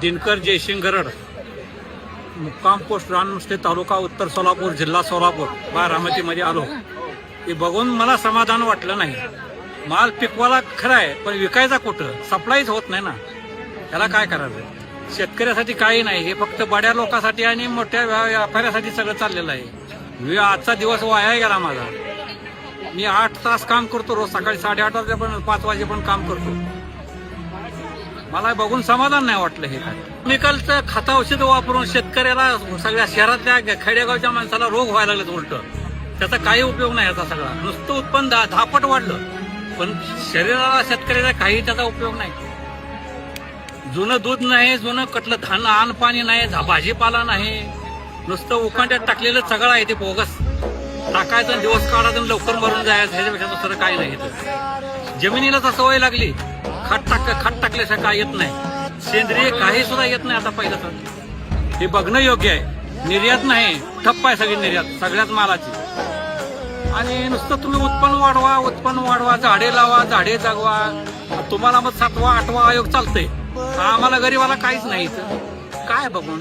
दिनकर जयसिंग गरड, मुक्काम पोस्ट राननुसते, तालुका उत्तर सोलापूर, जिल्हा सोलापूर, बारामतीमध्ये आलो. हे बघून मला समाधान वाटलं नाही. माल पिकवायला खरं आहे, पण विकायचा कुठं? सप्लायच होत नाही ना. त्याला काय करायचं? शेतकऱ्यासाठी काही नाही, हे फक्त बड्या लोकांसाठी आणि मोठ्या व्यापाऱ्यासाठी सगळं चाललेलं आहे. आजचा दिवस वाया गेला माझा. मी 8 तास काम करतो रोज, सकाळी 8:30 वाजेपर्यंत 5 वाजेपर्यंत काम करतो. मला बघून समाधान नाही वाटलं. हे काय केमिकलचं खत औषध वापरून शेतकऱ्याला, सगळ्या शहरातल्या खेडेगावच्या माणसाला रोग व्हायला लागलेत उलट. त्याचा काही उपयोग नाही याचा. सगळा नुसतं उत्पन्न 10 पट वाढलं, पण शरीराला, शेतकऱ्याला काही त्याचा उपयोग नाही. जुनं दूध नाही, जुनं कटलं धान, अन्न पाणी नाही, भाजीपाला नाही, नुसतं उकांड्यात टाकलेलं सगळं आहे ते बोगस. टाकायचं, दिवस काढायचं, लवकर मरून जायचं, ह्याच्यापेक्षा दुसरं काही नाही. जमिनीला तर सवय लागली, खत टाकल्याशिवाय काय येत नाही. सेंद्रिय काही सुद्धा येत नाही आता. पहिलं तर हे बघणं योग्य आहे. निर्यात नाही, ठप्प आहे सगळी निर्यात, सगळ्याच मालाची. आणि नुसतं तुम्ही उत्पन्न वाढवा, झाडे लावा, झाडे जगवा. तुम्हाला मग 7वा 8वा आयोग चालतंय, आम्हाला गरीबाला काहीच नाही. काय बघून